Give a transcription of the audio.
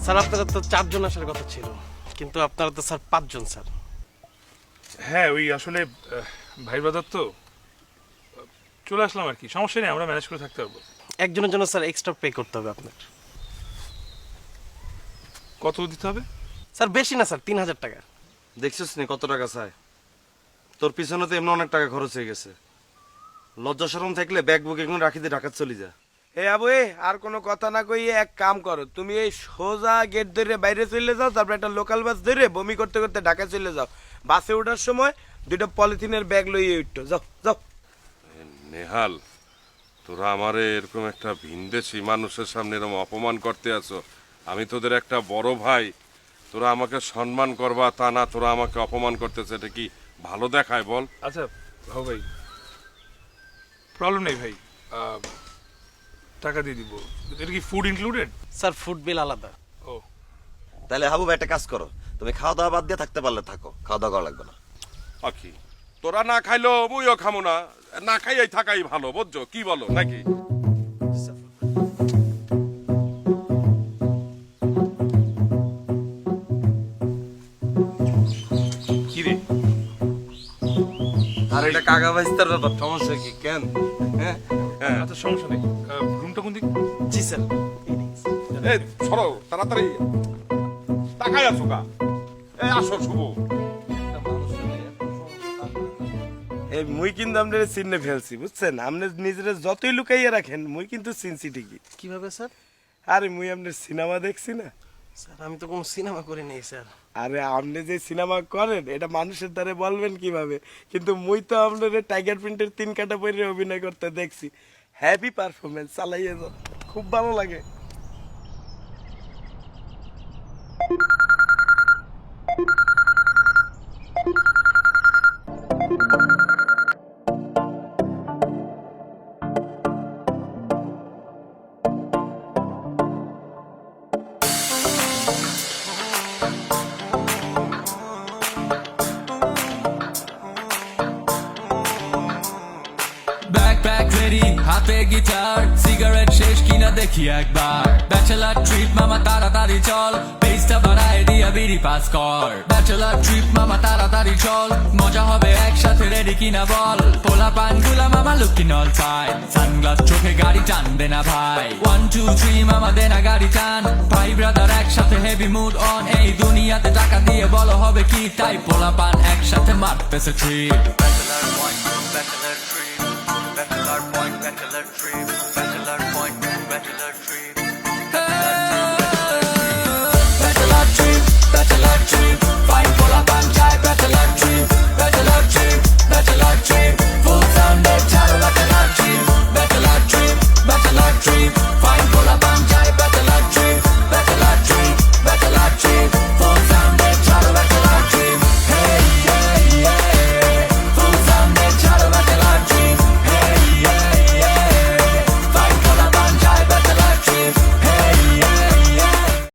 Sir আপনারা তো 4 জন আসার কথা ছিল, কিন্তু আপনারা তো স্যার 5 জন স্যার। হ্যাঁ ওই আসলে ভাই ব্রাদার তো চলে আসলাম আর কি, সমস্যা নেই, আমরা ম্যানেজ করে থাকতে পারবো। একজনের জন্য স্যার এক্সট্রা পে করতে হবে আপনার। কত দিতে হবে? স্যার বেশি না স্যার, 3000 টাকা। দেখছিস নি কত টাকা চাই? তোর পিছনে তো এমনি অনেক টাকা খরচ হয়ে গেছে। লজ্জা শরম থাকলে ব্যাগ বুক এখন রাখি দিয়ে ঢাকা চলে যা। এ আবু আর কোনো কথা না কইয়ে এক কাম করো, তুমি এই সোজা গেট ধরে বাইরে চলে যাও, তারপর একটা লোকাল বাস ধরে বমি করতে করতে ঢাকা চলে যাও। বাসে ওঠার সময় 2টা পলিথিনের ব্যাগ লইয়ে উঠো, যাও যাও। নেহাল, তোরা আমারে এরকম একটা ভিনদেশি মানুষের সামনে এরকম অপমান করতে আছো। আমি তোদের একটা বড় ভাই, তোরা আমাকে সম্মান করবা তা না, তোরা আমাকে অপমান করতেছে, এটা কি ভালো দেখায় বল? আচ্ছা ভাও ভাই, প্রবলেম নেই ভাই, টাকা দিয়ে দিব। এটা কি ফুড ইনক্লুডেড? স্যার ফুড বিল আলাদা। ও তাহলে হাবু ভাই একটা কাজ করো, তুমি খাওয়া দাওয়া বাদ দিয়ে থাকতে পারলে থাকো, খাওয়া দাওয়া করা লাগবে না। পাখি তোরা না খাইলো মুইও খামো না, না খাইয়াই থাকাই ভালো, বুঝছো? কি বলো নাকি? কি রে? আর এটা কাকা ভাইস্তার ব্যাপার, সমস্যা কি কেন? হ্যাঁ আচ্ছা সমস্যা নেই, রুমটা কোন দিক? জি স্যার। এই সরো তাড়াতাড়ি, তাকাই আছো কা? এই আসো শুভ। এই মুই কিন্তু আপনার চিনে ফেলছি, বুঝছেন? আপনি নিজের যতই লুকাইয়া রাখেন, মুই কিন্তু চিনছি ঠিকই। কিভাবে স্যার? আরে মুই আপনার সিনেমা দেখছি না। স্যার আমি তো কোনো সিনেমা করি নাই স্যার। আরে আপনি যে সিনেমা করেন এটা মানুষের দ্বারা বলবেন কিভাবে, কিন্তু মুই তো আপনার টাইগার প্রিন্টের 3 কাটা পরে অভিনয় করতে দেখছি। হ্যাপি পারফরমেন্স, চালাইয়ে যাও, খুব ভালো লাগে। ব্যাকপ্যাক রেডি, হাতে গিটার, সিগারেট শেষ কিনা দেখি একবার। ব্যাচেলার ট্রিপ মামা তাড়াতাড়ি চল, পেজটা বাড়ায় দিয়া বিড়ি পাস কর। ব্যাচেলার ট্রিপ মামা তাড়াতাড়ি চল, মজা হবে একসাথে, রেডি কিনা বল। পোলা পান গুলা মামা লুকিং অল সাইড, সানগ্লাস চোখে গাড়ি টানবে না ভাই। 1 2 3 মামা দে না গাড়ি টান, ভাই ব্রাদার একসাথে হেভি মুড অন। এই দুনিয়াতে টাকা দিয়ে বলো হবে কি, তাই পোলা পান একসাথে মারতেছে trip. Bachelor point, bachelor trip, bachelor point, bachelor trip.